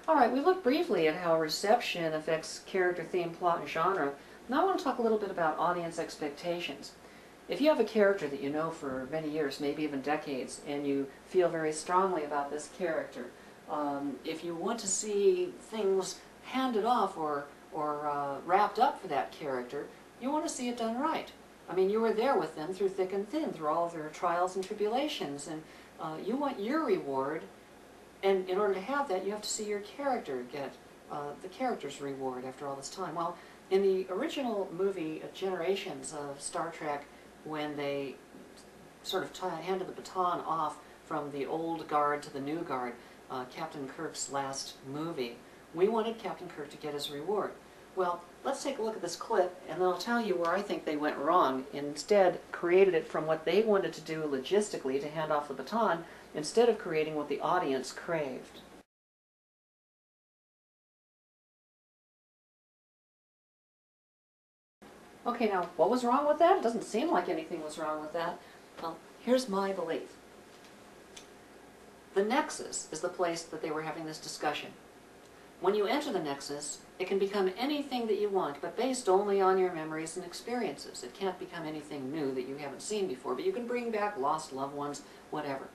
All right, we looked briefly at how reception affects character, theme, plot, and genre. Now I want to talk a little bit about audience expectations. If you have a character that you know for many years, maybe even decades, and you feel very strongly about this character, if you want to see things handed off or wrapped up for that character, you want to see it done right. I mean, you were there with them through thick and thin, through all of their trials and tribulations, and you want your reward. And in order to have that, you have to see your character get the character's reward after all this time. Well, in the original movie Generations of Star Trek, when they sort of handed the baton off from the old guard to the new guard, Captain Kirk's last movie, we wanted Captain Kirk to get his reward. Well, let's take a look at this clip, and then I'll tell you where I think they went wrong. Instead, created it from what they wanted to do logistically to hand off the baton, instead of creating what the audience craved. Okay, now, what was wrong with that? It doesn't seem like anything was wrong with that. Well, here's my belief. The Nexus is the place that they were having this discussion. When you enter the Nexus, it can become anything that you want, but based only on your memories and experiences. It can't become anything new that you haven't seen before, but you can bring back lost loved ones, whatever.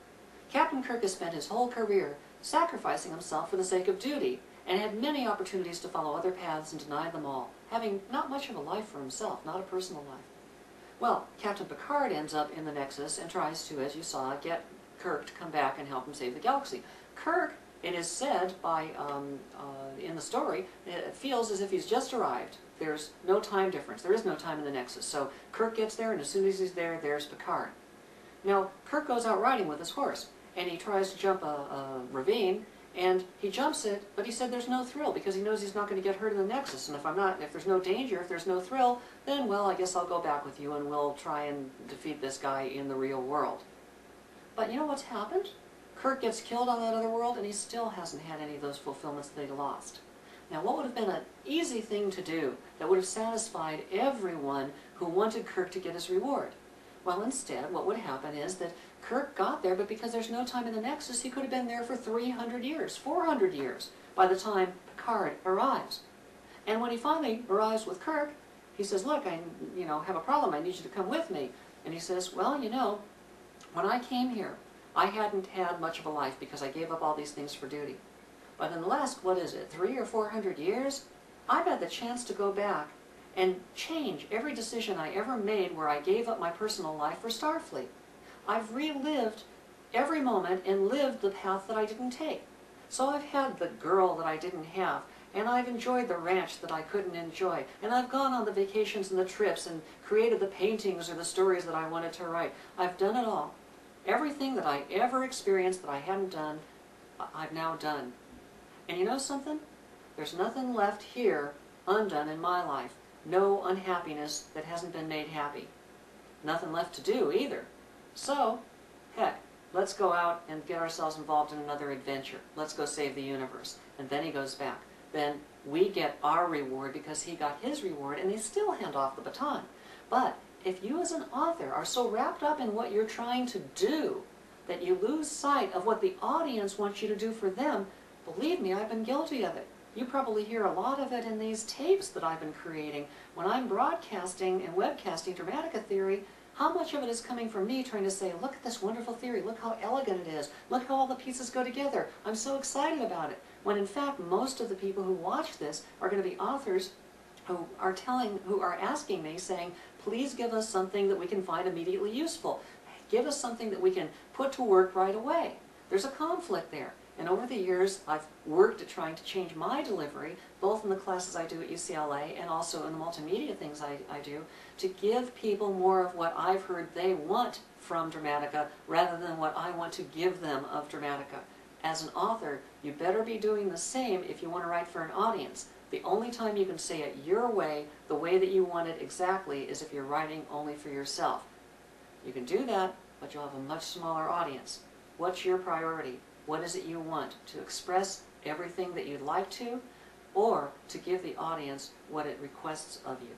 Captain Kirk has spent his whole career sacrificing himself for the sake of duty, and had many opportunities to follow other paths and denied them all, having not much of a life for himself, not a personal life. Well, Captain Picard ends up in the Nexus and tries to, as you saw, get Kirk to come back and help him save the galaxy. Kirk, it is said by, in the story, it feels as if he's just arrived. There's no time difference. There is no time in the Nexus. So Kirk gets there, and as soon as he's there, there's Picard. Now, Kirk goes out riding with his horse, and he tries to jump a ravine, and he jumps it, but he said there's no thrill because he knows he's not going to get hurt in the Nexus. And if there's no danger, if there's no thrill, then, well, I guess I'll go back with you and we'll try and defeat this guy in the real world. But you know what's happened? Kirk gets killed on that other world, and he still hasn't had any of those fulfillments that he lost. Now, what would have been an easy thing to do that would have satisfied everyone who wanted Kirk to get his reward? Well, instead, what would happen is that Kirk got there, but because there's no time in the Nexus, he could have been there for 300 years, 400 years, by the time Picard arrives. And when he finally arrives with Kirk, he says, look, I have a problem, I need you to come with me. And he says, well, when I came here, I hadn't had much of a life because I gave up all these things for duty. But in the last, 300 or 400 years, I've had the chance to go back and change every decision I ever made where I gave up my personal life for Starfleet. I've relived every moment and lived the path that I didn't take. So I've had the girl that I didn't have, and I've enjoyed the ranch that I couldn't enjoy, and I've gone on the vacations and the trips and created the paintings or the stories that I wanted to write. I've done it all. Everything that I ever experienced that I hadn't done, I've now done. And you know something? There's nothing left here undone in my life. No unhappiness that hasn't been made happy. Nothing left to do either. So, heck, let's go out and get ourselves involved in another adventure. Let's go save the universe. And then he goes back. Then we get our reward because he got his reward, and they still hand off the baton. But if you as an author are so wrapped up in what you're trying to do that you lose sight of what the audience wants you to do for them, believe me, I've been guilty of it. You probably hear a lot of it in these tapes that I've been creating. When I'm broadcasting and webcasting Dramatica theory, how much of it is coming from me trying to say, look at this wonderful theory, look how elegant it is, look how all the pieces go together, I'm so excited about it. When in fact, most of the people who watch this are going to be authors who are asking me, saying, please give us something that we can find immediately useful. Give us something that we can put to work right away. There's a conflict there. And over the years, I've worked at trying to change my delivery, both in the classes I do at UCLA and also in the multimedia things I do, to give people more of what I've heard they want from Dramatica rather than what I want to give them of Dramatica. As an author, you better be doing the same if you want to write for an audience. The only time you can say it your way, the way that you want it exactly, is if you're writing only for yourself. You can do that, but you'll have a much smaller audience. What's your priority? What is it you want? To express everything that you'd like to, or to give the audience what it requests of you?